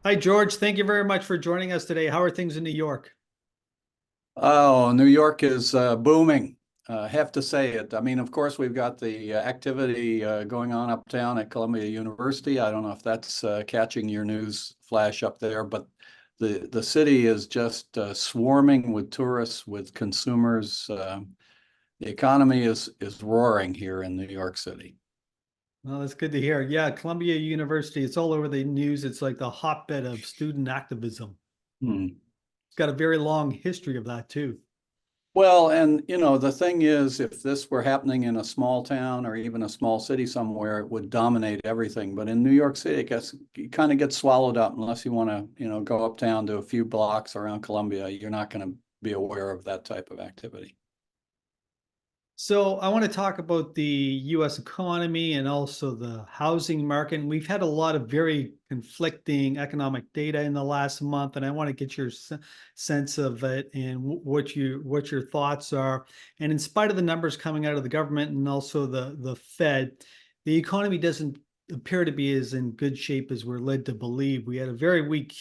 Hi, George. Thank you very much for joining us today. How are things in New York? Oh, New York is booming. Have to say it. I mean, of course, we've got the activity going on uptown at Columbia University. I don't know if that's catching your news flash up there, but the city is just swarming with tourists, with consumers. The economy is roaring here in New York City. Well, that's good to hear. Yeah, Columbia University, it's all over the news. It's like the hotbed of student activism. Hmm. It's got a very long history of that too. Well, and the thing is, if this were happening in a small town or even a small city somewhere, it would dominate everything. But in New York City, it kind of gets swallowed up unless you want to, go uptown to a few blocks around Columbia. You're not going to be aware of that type of activity. So I want to talk about the US economy and also the housing market. And we've had a lot of very conflicting economic data in the last month, and I want to get your sense of it and what your thoughts are. And in spite of the numbers coming out of the government and also the Fed, the economy doesn't appear to be as in good shape as we're led to believe. We had a very weak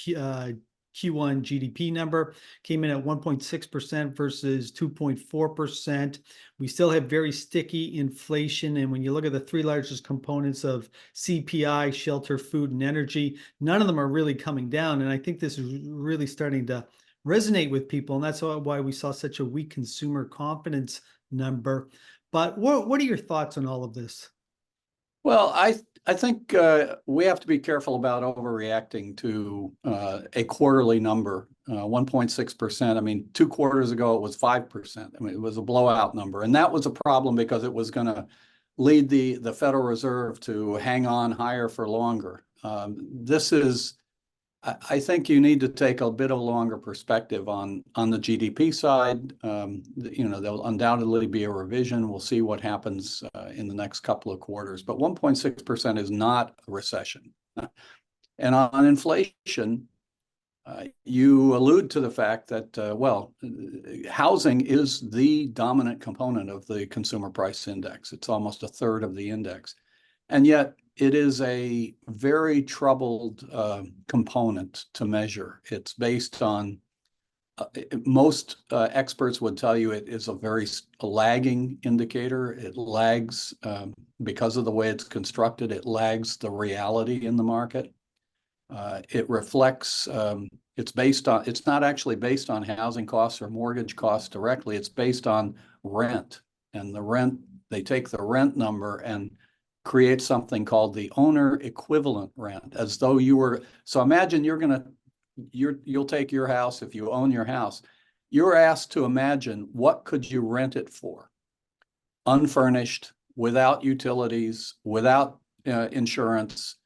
Q1 GDP number, came in at 1.6% versus 2.4%. We still have very sticky inflation. And when you look at the three largest components of CPI, shelter, food, and energy, none of them are really coming down. And I think this is really starting to resonate with people. And that's why we saw such a weak consumer confidence number. But what are your thoughts on all of this? Well, I think we have to be careful about overreacting to a quarterly number, 1.6%. I mean, 2 quarters ago it was 5%. I mean, it was a blowout number, and that was a problem because it was going to lead the Federal Reserve to hang on higher for longer. I think you need to take a bit of a longer perspective on the GDP side. There'll undoubtedly be a revision. We'll see what happens in the next couple of quarters. But 1.6% is not a recession. And on inflation, you allude to the fact that, housing is the dominant component of the consumer price index. It's almost a third of the index. And yet it is a very troubled component to measure. It's based on, most experts would tell you it is a very lagging indicator. It lags because of the way it's constructed. It lags the reality in the market. It reflects, it's not actually based on housing costs or mortgage costs directly. It's based on rent. And they take the rent number and create something called the owner equivalent rent, as though so imagine you'll take your house. If you own your house, you're asked to imagine, what could you rent it for? Unfurnished, without utilities, without insurance,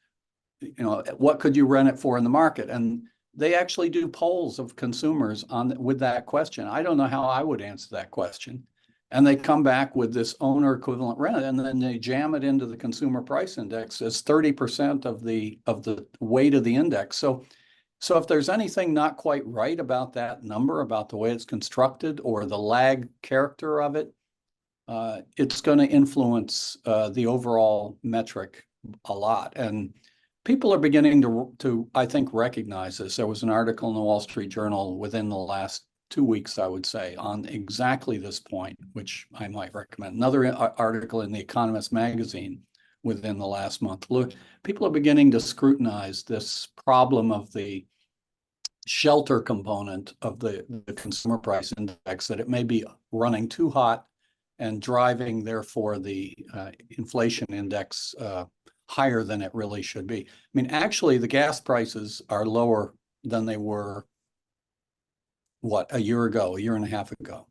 what could you rent it for in the market? And they actually do polls of consumers with that question. I don't know how I would answer that question. And they come back with this owner equivalent rent, and then they jam it into the consumer price index as 30% of the weight of the index. So if there's anything not quite right about that number, about the way it's constructed or the lag character of it, it's going to influence the overall metric a lot. And people are beginning to, I think, recognize this. There was an article in the Wall Street Journal within the last 2 weeks, I would say, on exactly this point, which I might recommend. Another article in The Economist magazine within the last month. Look, people are beginning to scrutinize this problem of the shelter component of the consumer price index, that it may be running too hot and driving, therefore, the inflation index higher than it really should be. I mean, actually, the gas prices are lower than they were a year ago, a year and a half ago.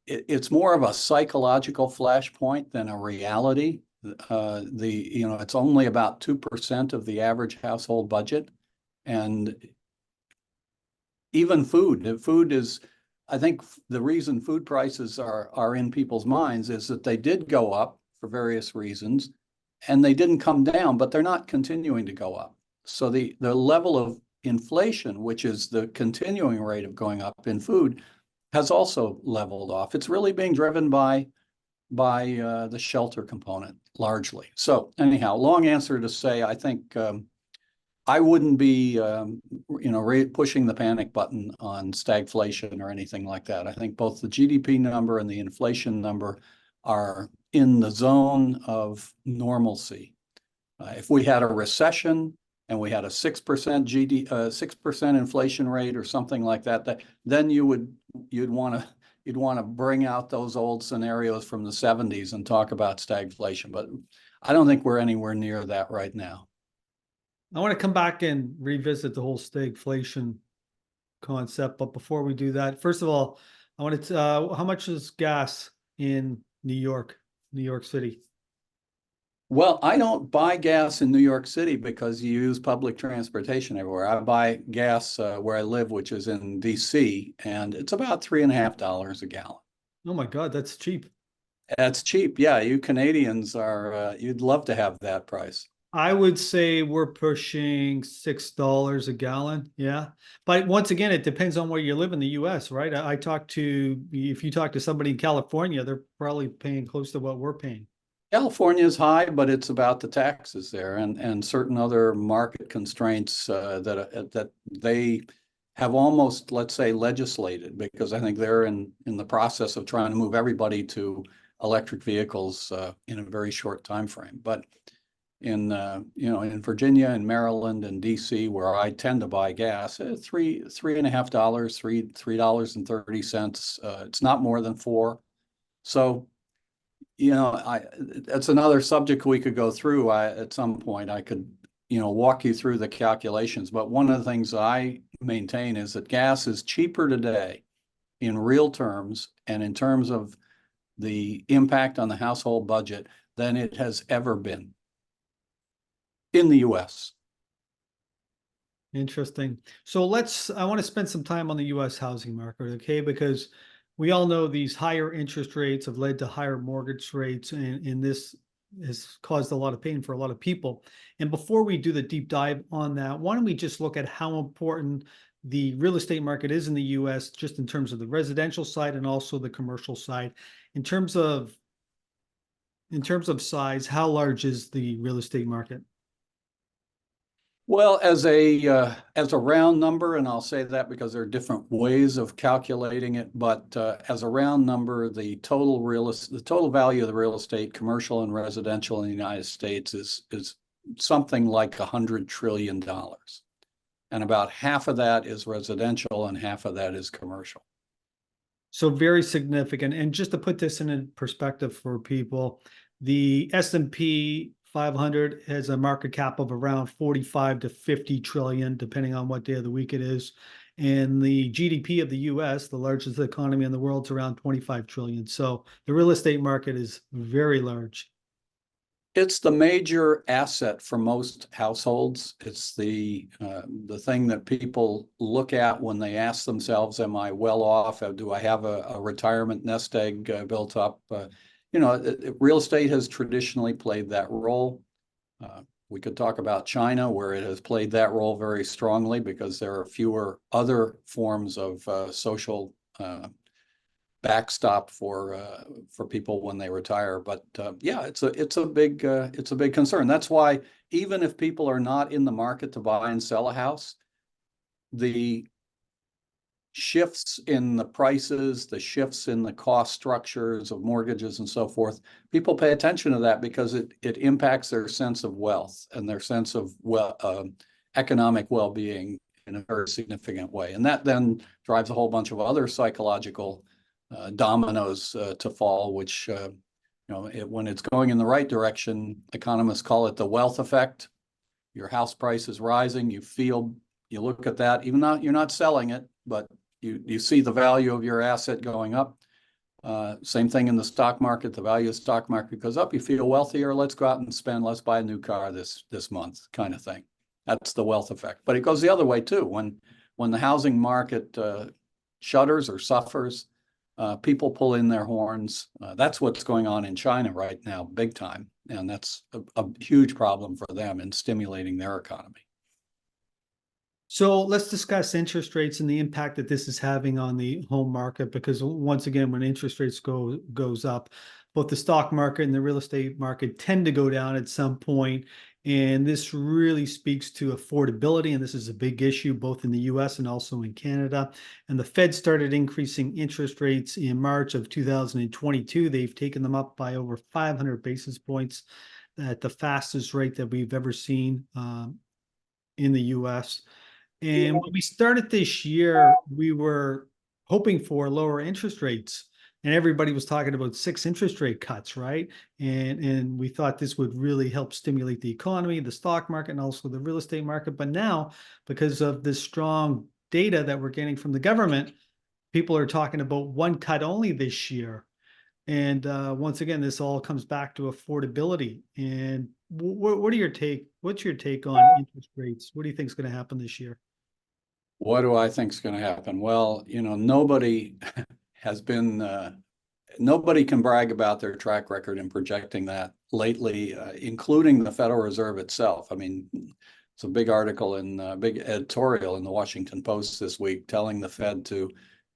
It's more of a psychological flashpoint than a reality. It's only about 2% of the average household budget. And even food is, I think the reason food prices are in people's minds is that they did go up for various reasons, and they didn't come down, but they're not continuing to go up. So the level of inflation, which is the continuing rate of going up in food, has also leveled off. It's really being driven by by the shelter component largely. So anyhow, long answer to say, I think I wouldn't be, pushing the panic button on stagflation or anything like that. I think both the GDP number and the inflation number are in the zone of normalcy. If we had a recession and we had a 6% 6% inflation rate or something like that, then you'd want to bring out those old scenarios from the 70s and talk about stagflation. But I don't think we're anywhere near that right now. I want to come back and revisit the whole stagflation concept. But before we do that, first of all, I wanted to, how much is gas in New York City? Well, I don't buy gas in New York City because you use public transportation everywhere. I buy gas where I live, which is in DC, and it's about $3.50 a gallon. Oh my God, that's cheap. That's cheap. Yeah, you Canadians are, you'd love to have that price. I would say we're pushing $6 a gallon. Yeah. But once again, it depends on where you live in the US, right? If you talk to somebody in California, they're probably paying close to what we're paying. California is high, but it's about the taxes there and certain other market constraints that they have almost, let's say, legislated, because I think they're in the process of trying to move everybody to electric vehicles in a very short time frame. But in Virginia and Maryland and DC, where I tend to buy gas, $3.50, $3.30. It's not more than $4. So, that's another subject we could go through. At some point, I could, walk you through the calculations. But one of the things I maintain is that gas is cheaper today in real terms and in terms of the impact on the household budget than it has ever been in the US. Interesting. So I want to spend some time on the US housing market, okay? Because we all know these higher interest rates have led to higher mortgage rates, and this has caused a lot of pain for a lot of people. And before we do the deep dive on that, why don't we just look at how important the real estate market is in the US, just in terms of the residential side and also the commercial side. In terms of size, how large is the real estate market? Well, as a round number, and I'll say that because there are different ways of calculating it, but as a round number, the total value of the real estate, commercial and residential in the United States, is something like $100 trillion, and about half of that is residential and half of that is commercial. So very significant. And just to put this in perspective for people, the S&P 500 has a market cap of around 45 to 50 trillion, depending on what day of the week it is. And the GDP of the US, the largest economy in the world, is around 25 trillion. So the real estate market is very large. It's the major asset for most households. It's the thing that people look at when they ask themselves, am I well off? Do I have a retirement nest egg built up? Real estate has traditionally played that role. We could talk about China, where it has played that role very strongly because there are fewer other forms of social backstop for people when they retire. But yeah, it's a big concern. That's why even if people are not in the market to buy and sell a house, the shifts in the prices, the shifts in the cost structures of mortgages and so forth, people pay attention to that because it impacts their sense of wealth and their sense of economic well-being in a very significant way. And that then drives a whole bunch of other psychological dominoes to fall, which, when it's going in the right direction, economists call it the wealth effect. Your house price is rising. You look at that, even though you're not selling it, but you see the value of your asset going up. Same thing in the stock market. The value of the stock market goes up. You feel wealthier. Let's go out and spend. Let's buy a new car this month, kind of thing. That's the wealth effect. But it goes the other way too. When the housing market shudders or suffers, people pull in their horns. That's what's going on in China right now, big time. And that's a huge problem for them in stimulating their economy. So let's discuss interest rates and the impact that this is having on the home market. Because once again, when interest rates goes up, both the stock market and the real estate market tend to go down at some point. And this really speaks to affordability. And this is a big issue both in the US and also in Canada. And the Fed started increasing interest rates in March of 2022. They've taken them up by over 500 basis points at the fastest rate that we've ever seen in the US. And when we started this year, we were hoping for lower interest rates, and everybody was talking about 6 interest rate cuts, right? And we thought this would really help stimulate the economy, the stock market, and also the real estate market. But now, because of this strong data that we're getting from the government, people are talking about 1 cut only this year. And once again, this all comes back to affordability. And what are your take? What's your take on interest rates? What do you think is going to happen this year? What do I think is going to happen? Well, nobody has been, nobody can brag about their track record in projecting that lately, including the Federal Reserve itself. I mean, it's a big article big editorial in the Washington Post this week telling the Fed to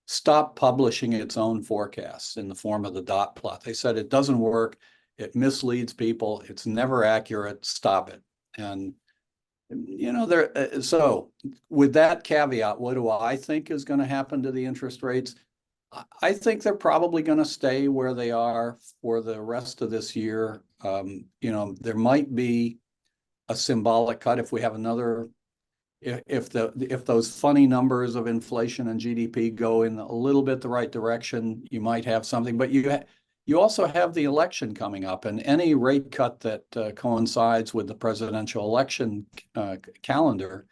stop publishing its own forecasts in the form of the dot plot. They said it doesn't work. It misleads people. It's never accurate. Stop it. And so with that caveat, what do I think is going to happen to the interest rates? I think they're probably going to stay where they are for the rest of this year. There might be a symbolic cut if we have another, if those funny numbers of inflation and GDP go in a little bit the right direction, you might have something. But you also have the election coming up, and any rate cut that coincides with the presidential election calendar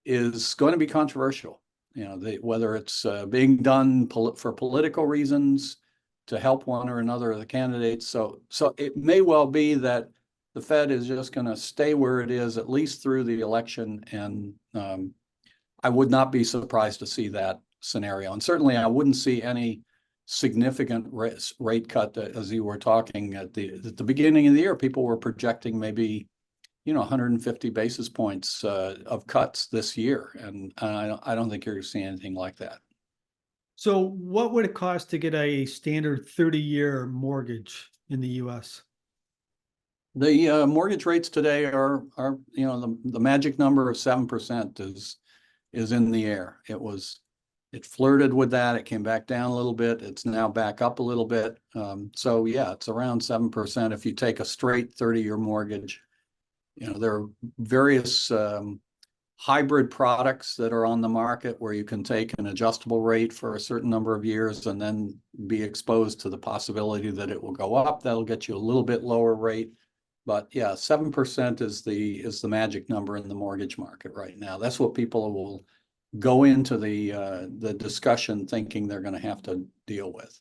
is going to be controversial. Whether it's being done for political reasons to help one or another of the candidates. So it may well be that the Fed is just going to stay where it is at least through the election, and I would not be surprised to see that scenario. And certainly, I wouldn't see any significant rate cut, as you were talking at the beginning of the year. People were projecting maybe 150 basis points of cuts this year, and I don't think you're going to see anything like that. So what would it cost to get a standard 30-year mortgage in the US? The mortgage rates today are the magic number of 7% is in the air. It flirted with that. It came back down a little bit. It's now back up a little bit. So yeah, it's around 7% if you take a straight 30-year mortgage. There are various hybrid products that are on the market where you can take an adjustable rate for a certain number of years and then be exposed to the possibility that it will go up. That'll get you a little bit lower rate. But yeah, 7% is the magic number in the mortgage market right now. That's what people will go into the discussion thinking they're going to have to deal with.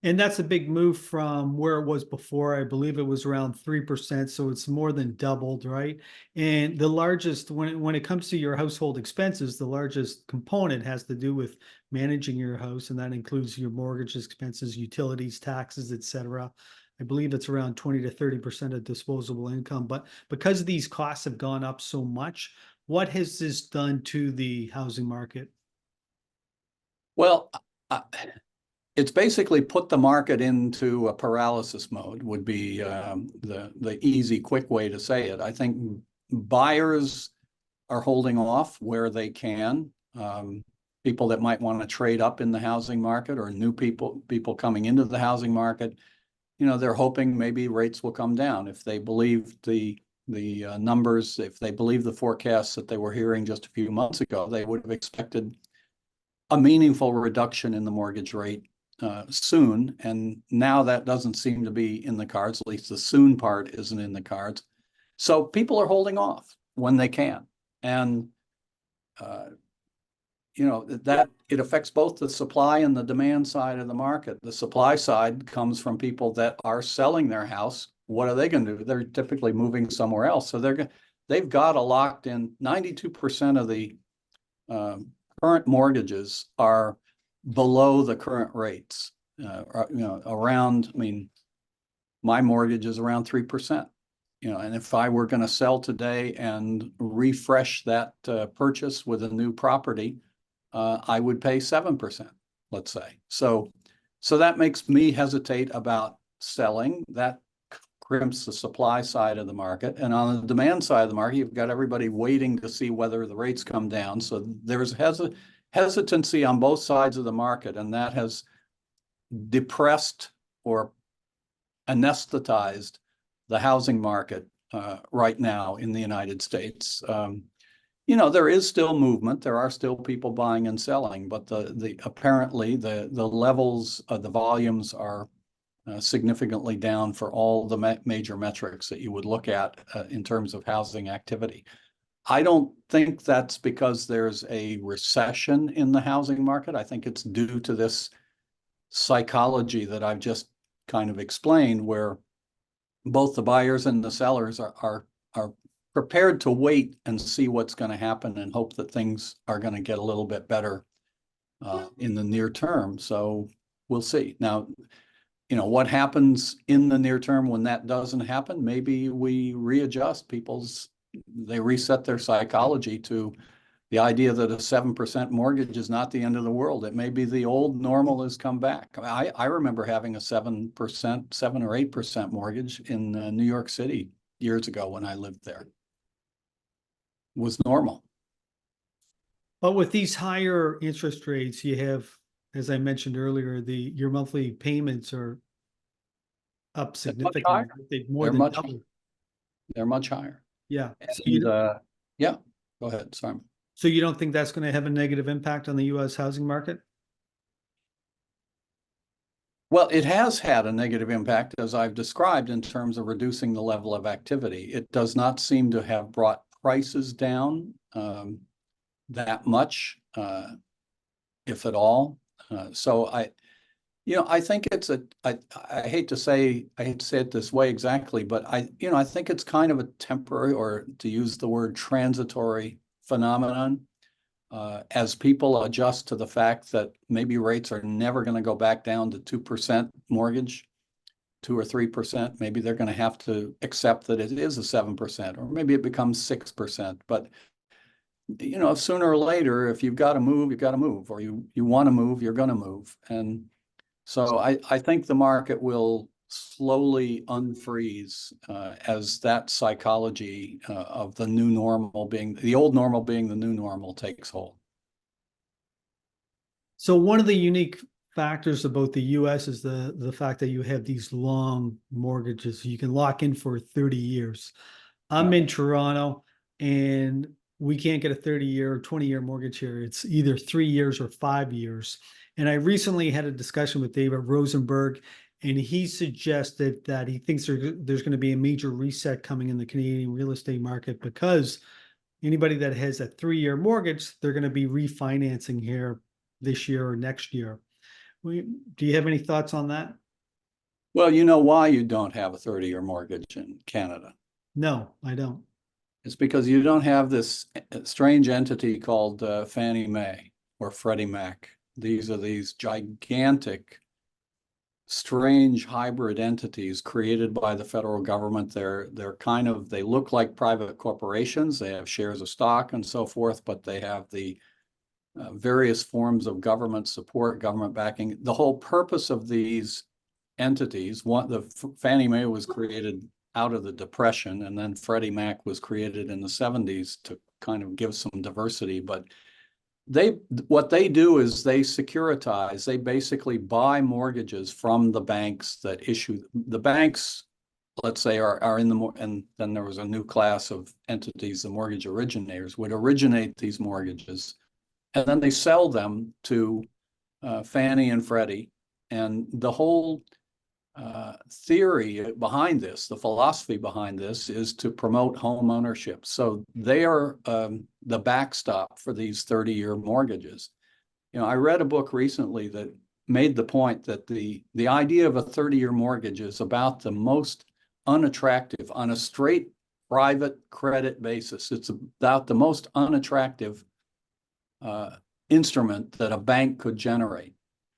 And that's a big move from where it was before. I believe it was around 3%, so it's more than doubled, right? And the largest, when it comes to your household expenses, the largest component has to do with managing your house, and that includes your mortgage expenses, utilities, taxes, etc. I believe it's around 20 to 30% of disposable income. But because these costs have gone up so much, what has this done to the housing market? Well, it's basically put the market into a paralysis mode, would be the easy, quick way to say it. I think buyers are holding off where they can. People that might want to trade up in the housing market, or new people coming into the housing market, they're hoping maybe rates will come down. If they believe the numbers, if they believe the forecasts that they were hearing just a few months ago, they would have expected a meaningful reduction in the mortgage rate soon. And now that doesn't seem to be in the cards. At least the soon part isn't in the cards. So people are holding off when they can. And that it affects both the supply and the demand side of the market. The supply side comes from people that are selling their house. What are they going to do? They're typically moving somewhere else. So they've got a locked in. 92% of the current mortgages are below the current rates. Around, I mean, my mortgage is around 3%. and if I were going to sell today and refresh that purchase with a new property, I would pay 7%, let's say. So that makes me hesitate about selling. That crimps the supply side of the market. And on the demand side of the market, you've got everybody waiting to see whether the rates come down. So there's hesitancy on both sides of the market, and that has depressed or anesthetized the housing market right now in the United States. There is still movement. There are still people buying and selling, but apparently the levels of the volumes are significantly down for all the major metrics that you would look at in terms of housing activity. I don't think that's because there's a recession in the housing market. I think it's due to this psychology that I've just kind of explained, where both the buyers and the sellers are prepared to wait and see what's going to happen and hope that things are going to get a little bit better in the near term. So we'll see. Now, what happens in the near term when that doesn't happen? Maybe we readjust they reset their psychology to the idea that a 7% mortgage is not the end of the world. It may be the old normal has come back. I remember having a 7% or 8% mortgage in New York City years ago when I lived there. It was normal. But with these higher interest rates, you have, as I mentioned earlier, your monthly payments are up significantly. They've more than doubled. They're much higher. Yeah. Yeah, go ahead. Sorry. So you don't think that's going to have a negative impact on the U.S. housing market? Well, it has had a negative impact, as I've described, in terms of reducing the level of activity. It does not seem to have brought prices down that much, if at all. So I think I hate to say it this way exactly, but I think it's kind of a temporary, or to use the word transitory phenomenon, as people adjust to the fact that maybe rates are never going to go back down to 2% mortgage, 2 or 3%. Maybe they're going to have to accept that it is a 7%, or maybe it becomes 6%. But sooner or later, if you've got to move, you've got to move, or you want to move, you're going to move. And so I think the market will slowly unfreeze as that psychology of the new normal the old normal being the new normal takes hold. So one of the unique factors about the U.S. is the fact that you have these long mortgages. You can lock in for 30 years. I'm in Toronto, and we can't get a 30-year or 20-year mortgage here. It's either 3 years or 5 years. And I recently had a discussion with David Rosenberg, and he suggested that he thinks there's going to be a major reset coming in the Canadian real estate market, because anybody that has a 3-year mortgage, they're going to be refinancing here this year or next year. Do you have any thoughts on that? Well, you know why you don't have a 30-year mortgage in Canada? No, I don't. It's because you don't have this strange entity called Fannie Mae or Freddie Mac. These are these gigantic, strange hybrid entities created by the federal government. They look like private corporations. They have shares of stock and so forth, but they have the various forms of government support, government backing. The whole purpose of these entities, the Fannie Mae was created out of the Depression, and then Freddie Mac was created in the 70s to kind of give some diversity. But what they do is they securitize. They basically buy mortgages from the banks that issue. The banks, let's say, are in and then there was a new class of entities, the mortgage originators, would originate these mortgages, and then they sell them to Fannie and Freddie. And the whole theory behind this, the philosophy behind this, is to promote home ownership. So they are the backstop for these 30-year mortgages. I read a book recently that made the point that the idea of a 30-year mortgage is about the most unattractive on a straight private credit basis. It's about the most unattractive instrument that a bank could generate,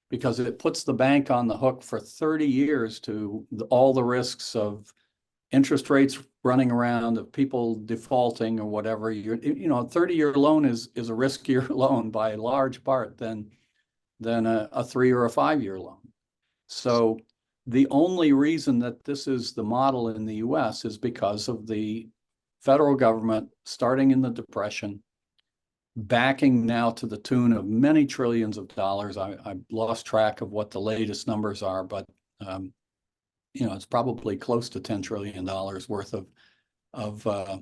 because it puts the bank on the hook for 30 years to all the risks of interest rates running around, of people defaulting or whatever, a 30-year loan is a riskier loan by a large part than a 3 or a 5-year loan. So the only reason that this is the model in the US is because of the federal government starting in the Depression, backing now to the tune of many trillions of dollars. I've lost track of what the latest numbers are, but it's probably close to $10 trillion worth of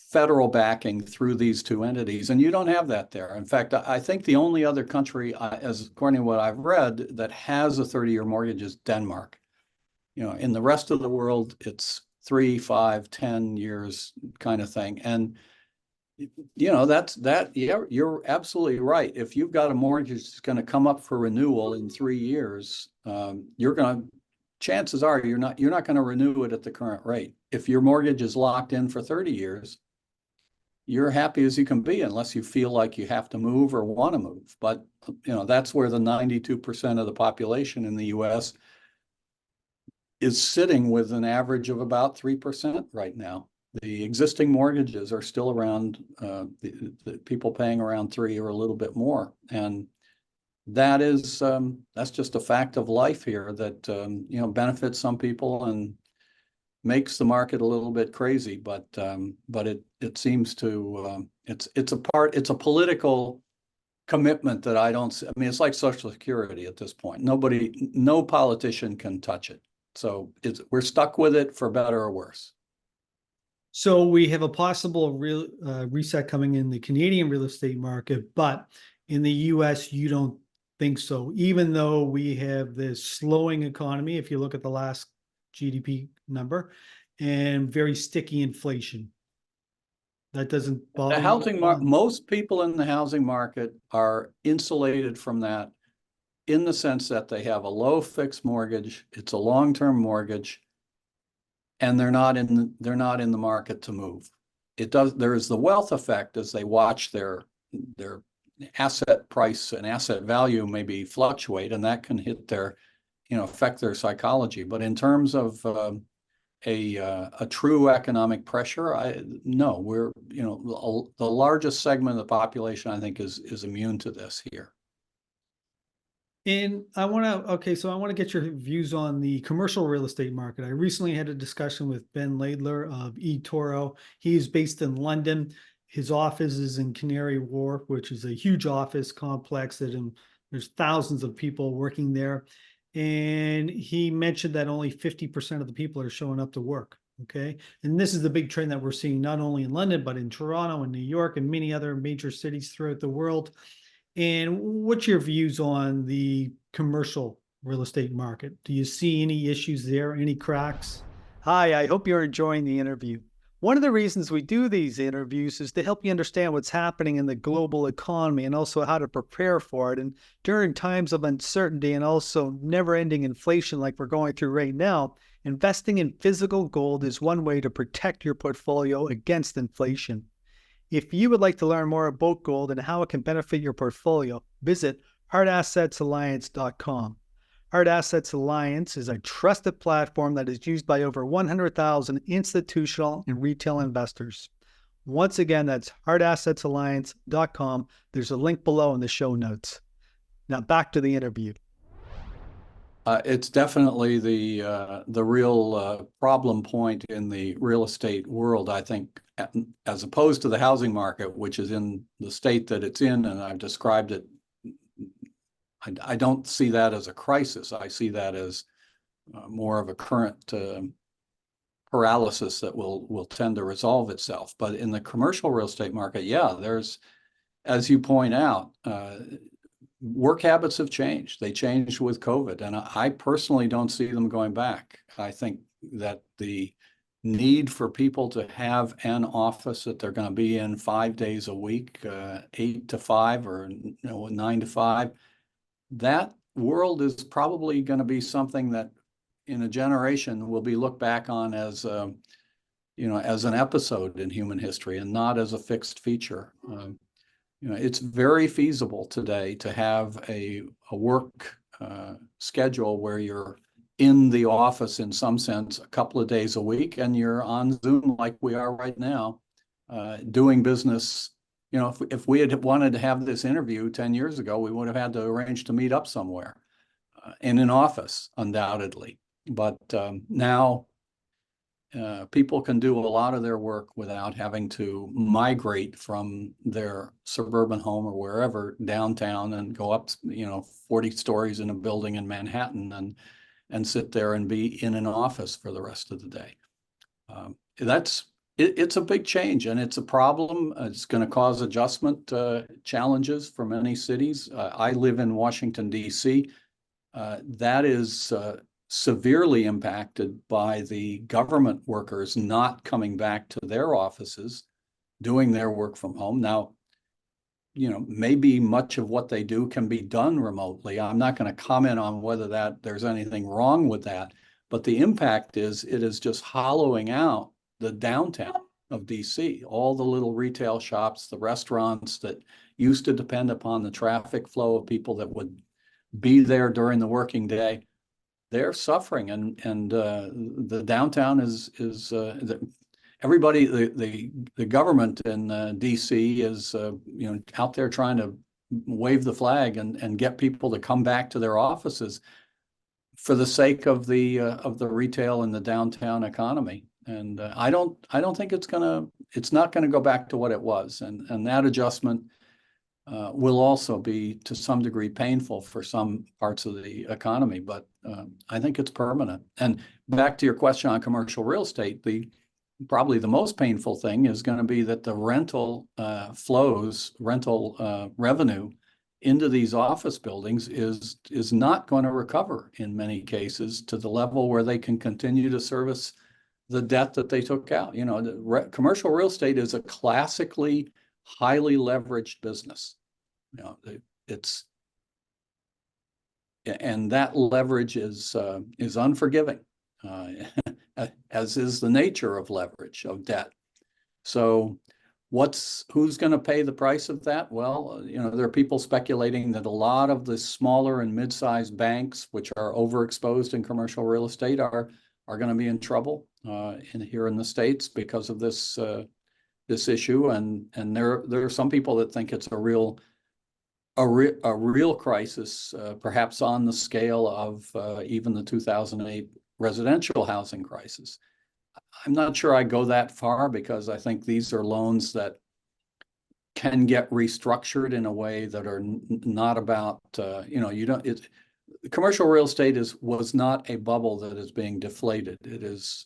federal backing through these two entities, and you don't have that there. In fact, I think the only other country, as according to what I've read, that has a 30-year mortgage is Denmark. In the rest of the world, it's 3, 5, 10 years kind of thing. And yeah, you're absolutely right. If you've got a mortgage that's going to come up for renewal in 3 years, chances are you're not going to renew it at the current rate. If your mortgage is locked in for 30 years, you're happy as you can be, unless you feel like you have to move or want to move. But that's where the 92% of the population in the US is sitting with an average of about 3% right now. The existing mortgages are still around, the people paying around 3 or a little bit more. And that's just a fact of life here that, benefits some people and makes the market a little bit crazy, but it seems to, it's a political commitment that I don't see. I mean, it's like Social Security at this point. No politician can touch it. So we're stuck with it for better or worse. So we have a possible reset coming in the Canadian real estate market, but in the US, you don't think so, even though we have this slowing economy, if you look at the last GDP number, and very sticky inflation. That doesn't bother The housing market, most people in the housing market are insulated from that, in the sense that they have a low fixed mortgage, it's a long-term mortgage, and they're not in the market to move. There is the wealth effect as they watch their asset price and asset value maybe fluctuate, and that can hit affect their psychology. But in terms of a true economic pressure, no, we're, the largest segment of the population, I think, is immune to this here. And I want to get your views on the commercial real estate market. I recently had a discussion with Ben Laidler of eToro. He is based in London. His office is in Canary Wharf, which is a huge office complex there's thousands of people working there. And he mentioned that only 50% of the people are showing up to work. Okay. And this is the big trend that we're seeing not only in London, but in Toronto and New York and many other major cities throughout the world. And what's your views on the commercial real estate market? Do you see any issues there, any cracks? Hi, I hope you're enjoying the interview. One of the reasons we do these interviews is to help you understand what's happening in the global economy and also how to prepare for it. And during times of uncertainty and also never-ending inflation like we're going through right now, investing in physical gold is one way to protect your portfolio against inflation. If you would like to learn more about gold and how it can benefit your portfolio, visit hardassets.alliance.com. Hard Assets Alliance is a trusted platform that is used by over 100,000 institutional and retail investors. Once again, that's hardassets.alliance.com. There's a link below in the show notes. Now back to the interview. It's definitely the real problem point in the real estate world, I think, as opposed to the housing market, which is in the state that it's in, and I've described it. I don't see that as a crisis. I see that as more of a current paralysis that will tend to resolve itself. But in the commercial real estate market, yeah, there's, as you point out, work habits have changed. They changed with COVID, and I personally don't see them going back. I think that the need for people to have an office that they're going to be in 5 days a week, 8 to 5 or 9 to 5, that world is probably going to be something that in a generation will be looked back on as as an episode in human history and not as a fixed feature. It's very feasible today to have a work schedule where you're in the office in some sense a couple of days a week, and you're on Zoom like we are right now, doing business. You know, if we had wanted to have this interview 10 years ago, we would have had to arrange to meet up somewhere in an office, undoubtedly. But now people can do a lot of their work without having to migrate from their suburban home or wherever downtown and go up, 40 stories in a building in Manhattan and sit there and be in an office for the rest of the day. It's a big change, and it's a problem. It's going to cause adjustment challenges for many cities. I live in Washington, D.C. That is severely impacted by the government workers not coming back to their offices, doing their work from home. Now, maybe much of what they do can be done remotely. I'm not going to comment on whether there's anything wrong with that, but the impact is it is just hollowing out the downtown of DC, all the little retail shops, the restaurants that used to depend upon the traffic flow of people that would be there during the working day. They're suffering, and the downtown is everybody, the government in DC is out there trying to wave the flag and get people to come back to their offices for the sake of the retail and the downtown economy. And I don't think it's not gonna go back to what it was, and that adjustment will also be to some degree painful for some parts of the economy, but I think it's permanent. And back to your question on commercial real estate, probably the most painful thing is going to be that the rental revenue into these office buildings is not going to recover in many cases to the level where they can continue to service the debt that they took out. Commercial real estate is a classically highly leveraged business. And that leverage is unforgiving, as is the nature of leverage, of debt. So who's going to pay the price of that? Well, there are people speculating that a lot of the smaller and mid-sized banks, which are overexposed in commercial real estate, are going to be in trouble here in the States because of this issue. And there are some people that think it's a real crisis, perhaps on the scale of even the 2008 residential housing crisis. I'm not sure I go that far, because I think these are loans that can get restructured in a way that are not about, commercial real estate was not a bubble that is being deflated. It is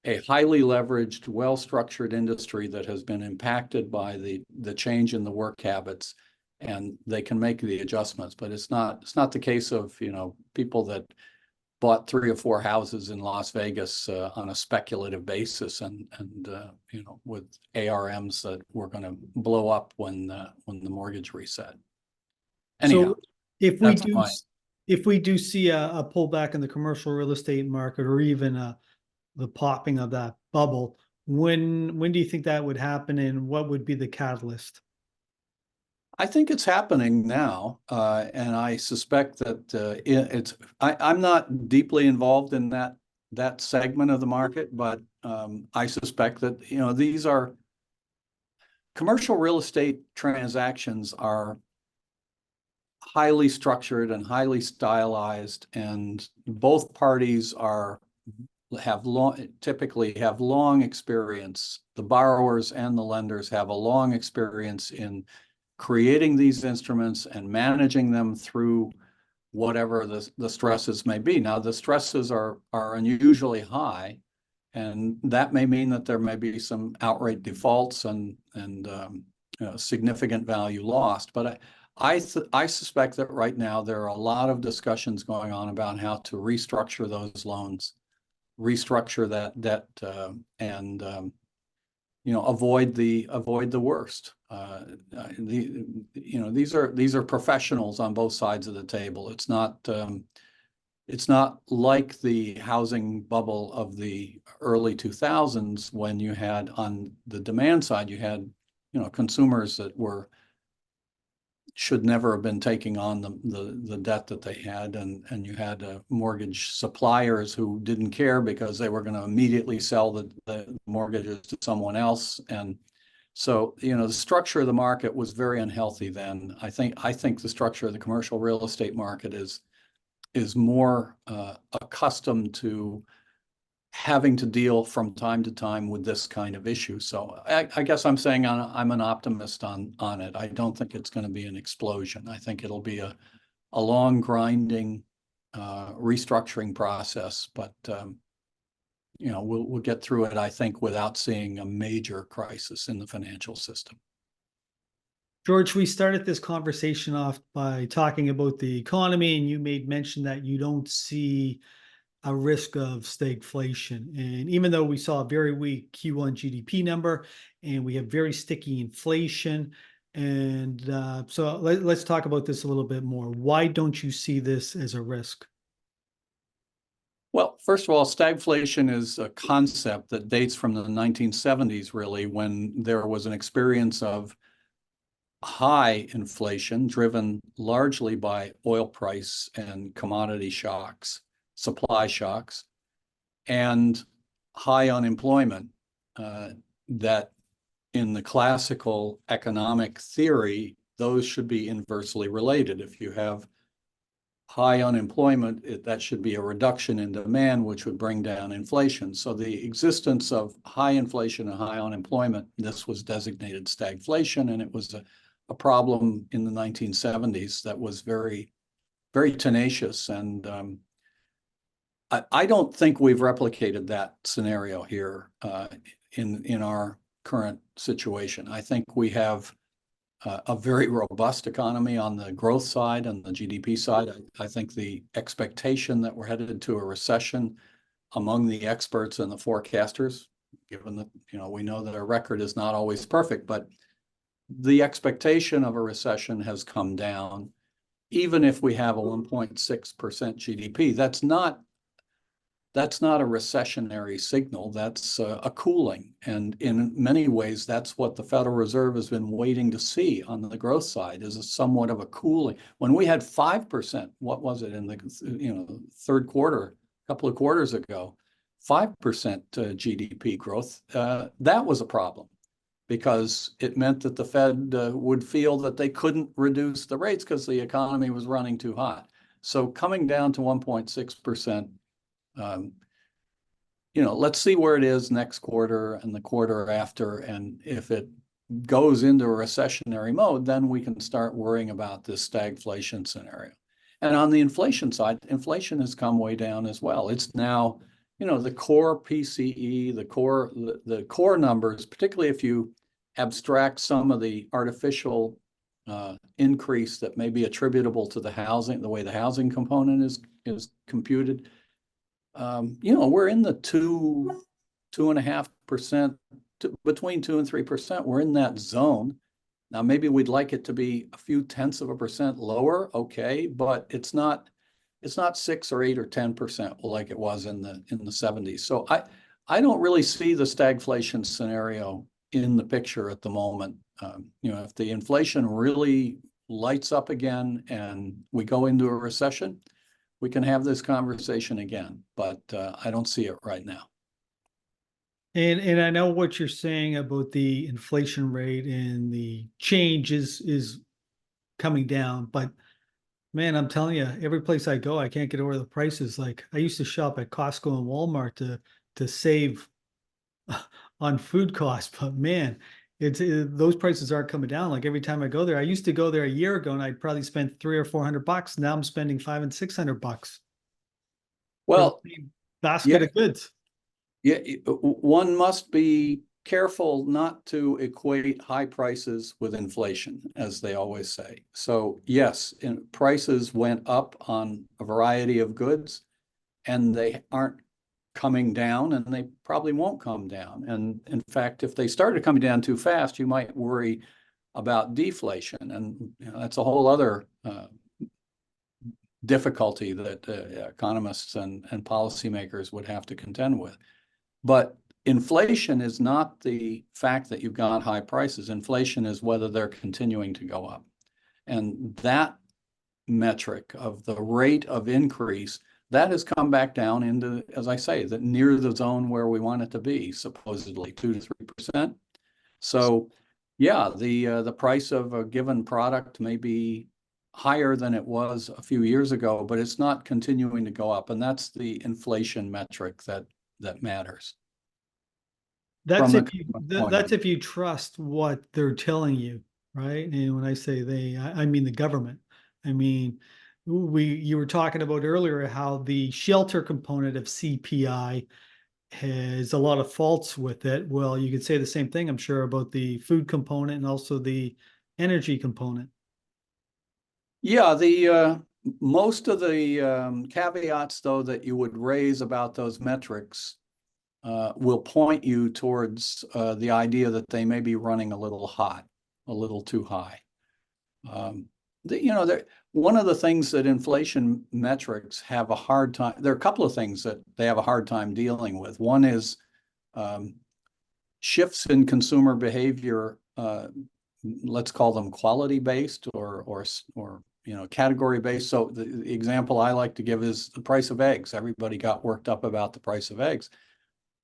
a highly leveraged, well-structured industry that has been impacted by the change in the work habits, and they can make the adjustments. But it's not the case of people that bought 3 or 4 houses in Las Vegas on a speculative basis, and with ARMs that were going to blow up when the mortgage reset. Anyhow, so if we do see a pullback in the commercial real estate market, or even the popping of that bubble, when do you think that would happen, and what would be the catalyst? I think it's happening now, and I suspect that I'm not deeply involved in that segment of the market, but I suspect that these are commercial real estate transactions are highly structured and highly stylized, and both parties typically have long experience. The borrowers and the lenders have a long experience in creating these instruments and managing them through whatever the stresses may be. Now, the stresses are unusually high, and that may mean that there may be some outright defaults and significant value lost. But I suspect that right now there are a lot of discussions going on about how to restructure those loans, restructure that debt, and avoid the worst. These are professionals on both sides of the table. It's not like the housing bubble of the early 2000s, when you had, on the demand side, you had consumers that were should never have been taking on the debt that they had, and you had mortgage suppliers who didn't care because they were going to immediately sell the mortgages to someone else. And so, the structure of the market was very unhealthy then. I think the structure of the commercial real estate market is more accustomed to having to deal from time to time with this kind of issue. So I guess I'm saying I'm an optimist on it. I don't think it's going to be an explosion. I think it'll be a long grinding restructuring process, but we'll get through it, I think, without seeing a major crisis in the financial system. George, we started this conversation off by talking about the economy, and you made mention that you don't see a risk of stagflation. And even though we saw a very weak Q1 GDP number and we have very sticky inflation, and so let's talk about this a little bit more. Why don't you see this as a risk? Well, first of all, stagflation is a concept that dates from the 1970s, really, when there was an experience of high inflation driven largely by oil price and commodity shocks, supply shocks, and high unemployment that in the classical economic theory, those should be inversely related. If you have high unemployment, that should be a reduction in demand, which would bring down inflation. So the existence of high inflation and high unemployment, this was designated stagflation, and it was a problem in the 1970s that was very, very tenacious. And I don't think we've replicated that scenario here in our current situation. I think we have a very robust economy on the growth side and the GDP side. I think the expectation that we're headed to a recession among the experts and the forecasters, given that, we know that our record is not always perfect, but the expectation of a recession has come down. Even if we have a 1.6% GDP, that's not a recessionary signal. That's a cooling. And in many ways, that's what the Federal Reserve has been waiting to see on the growth side, is a somewhat of a cooling. When we had 5%, what was it in the third quarter, a couple of quarters ago, 5% GDP growth, that was a problem, because it meant that the Fed would feel that they couldn't reduce the rates because the economy was running too hot. So coming down to 1.6%, let's see where it is next quarter and the quarter after. And if it goes into a recessionary mode, then we can start worrying about this stagflation scenario. And on the inflation side, inflation has come way down as well. It's now, the core PCE, the core numbers, particularly if you abstract some of the artificial increase that may be attributable to the way the housing component is computed. We're in the 2.5%, between 2 and 3%. We're in that zone. Now, maybe we'd like it to be a few tenths of a percent lower. Okay, but it's not 6 or 8 or 10% like it was in the 70s. So I don't really see the stagflation scenario in the picture at the moment. If the inflation really lights up again and we go into a recession, we can have this conversation again, but I don't see it right now. And I know what you're saying about the inflation rate and the change is coming down, but man, I'm telling you, every place I go, I can't get over the prices. Like, I used to shop at Costco and Walmart to save on food costs, but man, those prices aren't coming down. Like, every time I go there, I used to go there a year ago and I'd probably spend $300 or $400. Now I'm spending $500 and $600. Well, basket of goods. Yeah, one must be careful not to equate high prices with inflation, as they always say. So yes, prices went up on a variety of goods, and they aren't coming down, and they probably won't come down. And in fact, if they started coming down too fast, you might worry about deflation, and that's a whole other difficulty that economists and policymakers would have to contend with. But inflation is not the fact that you've got high prices. Inflation is whether they're continuing to go up. And that metric of the rate of increase, that has come back down into, as I say, that near the zone where we want it to be, supposedly 2 to 3%. So yeah, the price of a given product may be higher than it was a few years ago, but it's not continuing to go up. And that's the inflation metric that matters. That's From if you the point of that's view. if you trust what they're telling you, right? And when I say they, I mean the government. I mean, you were talking about earlier how the shelter component of CPI has a lot of faults with it. Well, you could say the same thing, I'm sure, about the food component and also the energy component. Yeah, the most of the caveats, though, that you would raise about those metrics will point you towards the idea that they may be running a little hot, a little too high. One of the things that inflation metrics have a hard time, there are a couple of things that they have a hard time dealing with. One is shifts in consumer behavior, let's call them quality-based or category-based. So the example I like to give is the price of eggs. Everybody got worked up about the price of eggs.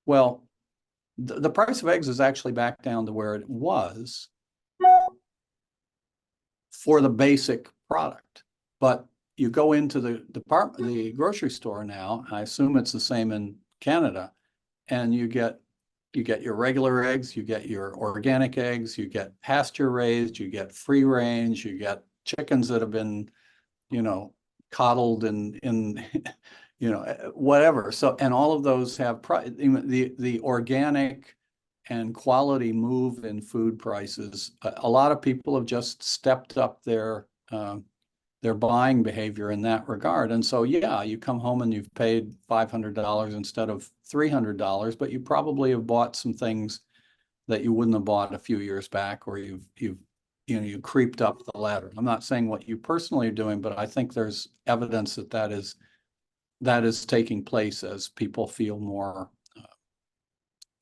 Well, the price of eggs is actually back down to where it was for the basic product. But you go into the grocery store now, I assume it's the same in Canada, and you get your regular eggs, you get your organic eggs, you get pasture raised, you get free range, you get chickens that have been, coddled in whatever. So, and all of those have the organic and quality move in food prices. A lot of people have just stepped up their buying behavior in that regard. And so, yeah, you come home and you've paid $500 instead of $300, but you probably have bought some things that you wouldn't have bought a few years back, or you creeped up the ladder. I'm not saying what you personally are doing, but I think there's evidence that is taking place as people feel more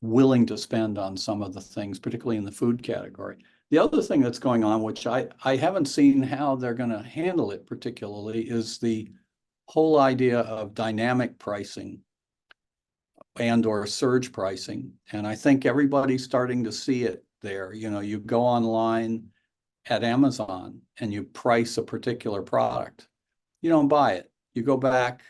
willing to spend on some of the things, particularly in the food category. The other thing that's going on, which I haven't seen how they're going to handle it particularly, is the whole idea of dynamic pricing and or surge pricing. And I think everybody's starting to see it there. You go online at Amazon and you price a particular product. You don't buy it. You go back,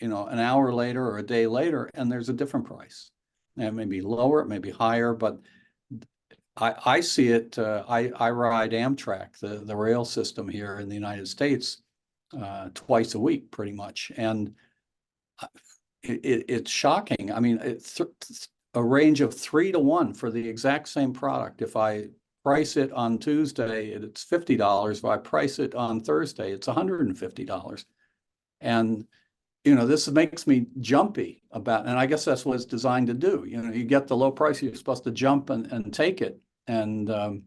an hour later or a day later, and there's a different price. And it may be lower, it may be higher, but I see it. I ride Amtrak, the rail system here in the United States, twice a week, pretty much, and it's shocking. I mean, it's a range of 3 to 1 for the exact same product. If I price it on Tuesday, it's $50. If I price it on Thursday, it's $150. And this makes me jumpy about, and I guess that's what it's designed to do. You get the low price, you're supposed to jump and take it. And, how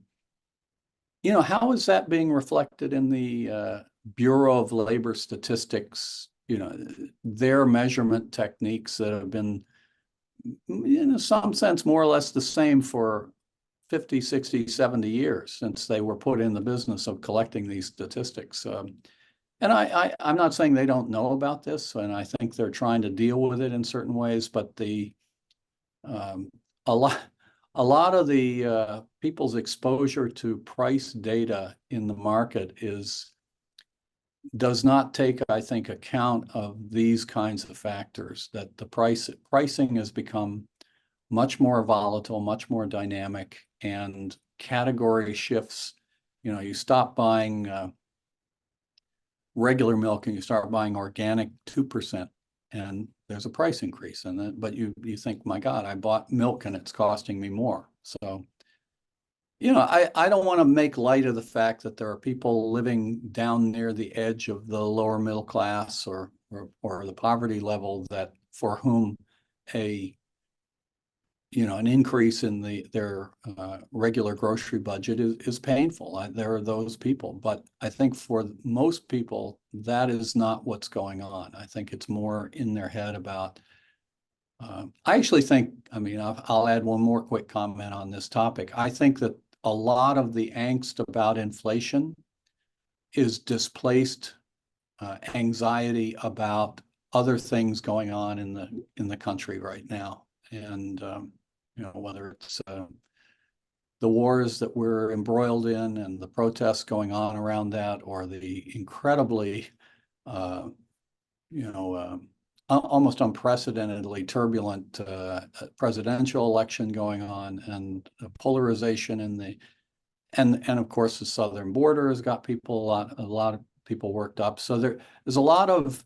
is that being reflected in the Bureau of Labor Statistics, their measurement techniques that have been, in some sense, more or less the same for 50, 60, 70 years since they were put in the business of collecting these statistics. And I'm not saying they don't know about this, and I think they're trying to deal with it in certain ways, but a lot of the people's exposure to price data in the market does not take, I think, account of these kinds of factors, that the pricing has become much more volatile, much more dynamic, and category shifts. You stop buying regular milk and you start buying organic 2%, and there's a price increase in it, but you think, my God, I bought milk and it's costing me more. So, I don't want to make light of the fact that there are people living down near the edge of the lower middle class or the poverty level that for whom an increase in their regular grocery budget is painful. There are those people, but I think for most people, that is not what's going on. I think it's more in their head about, I actually think, I'll add one more quick comment on this topic. I think that a lot of the angst about inflation is displaced anxiety about other things going on in the country right now. And whether it's the wars that we're embroiled in and the protests going on around that, or the incredibly almost unprecedentedly turbulent presidential election going on, and polarization in the and of course the southern border has got people a lot of people worked up. So there's a lot of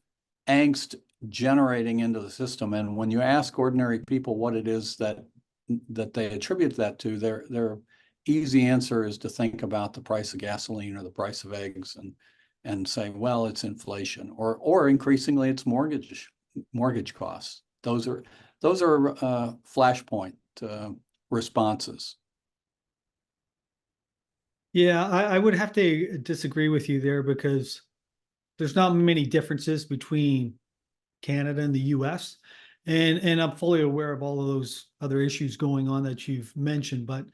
angst generating into the system. And when you ask ordinary people what it is that they attribute that to, their easy answer is to think about the price of gasoline or the price of eggs and say, well, it's inflation, or increasingly it's mortgage costs. Those are flashpoint responses. Yeah, I would have to disagree with you there, because there's not many differences between Canada and the US. And I'm fully aware of all of those other issues going on that you've mentioned, but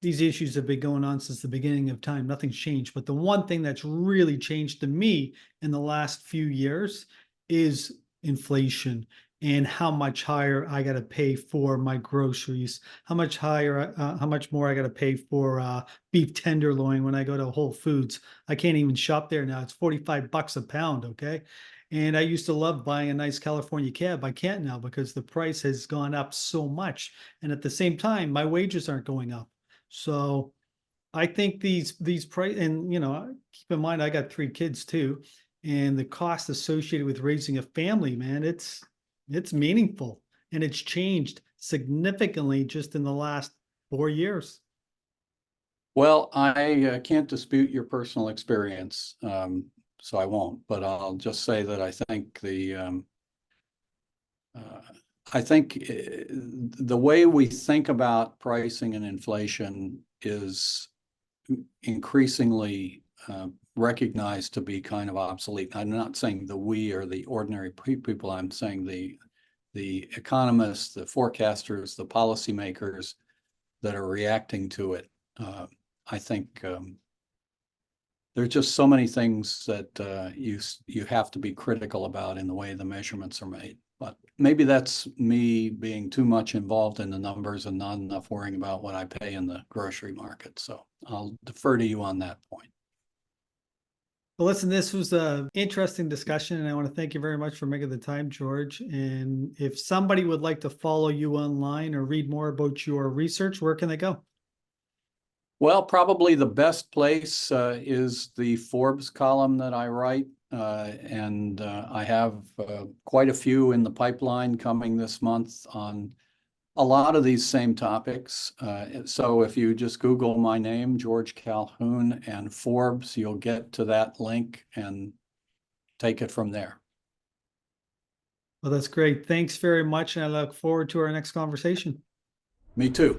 these issues have been going on since the beginning of time. Nothing's changed. But the one thing that's really changed to me in the last few years is inflation, and how much higher I got to pay for my groceries, how much more I got to pay for beef tenderloin when I go to Whole Foods. I can't even shop there now. It's $45 a pound. Okay. And I used to love buying a nice California cab. I can't now because the price has gone up so much. And at the same time, my wages aren't going up. So I think these price, and keep in mind, I got 3 kids too. And the cost associated with raising a family, man, it's meaningful, and it's changed significantly just in the last 4 years. Well, I can't dispute your personal experience, so I won't. But I'll just say that I think the way we think about pricing and inflation is increasingly recognized to be kind of obsolete. I'm not saying the we or the ordinary people. I'm saying the economists, the forecasters, the policymakers that are reacting to it. I think there's just so many things that you have to be critical about in the way the measurements are made. But maybe that's me being too much involved in the numbers and not enough worrying about what I pay in the grocery market. So I'll defer to you on that point. Well, listen, this was an interesting discussion, and I want to thank you very much for making the time, George. And if somebody would like to follow you online or read more about your research, where can they go? Well, probably the best place is the Forbes column that I write. And I have quite a few in the pipeline coming this month on a lot of these same topics. So if you just Google my name, George Calhoun, and Forbes, you'll get to that link and take it from there. Well, that's great. Thanks very much. And I look forward to our next conversation. Me too.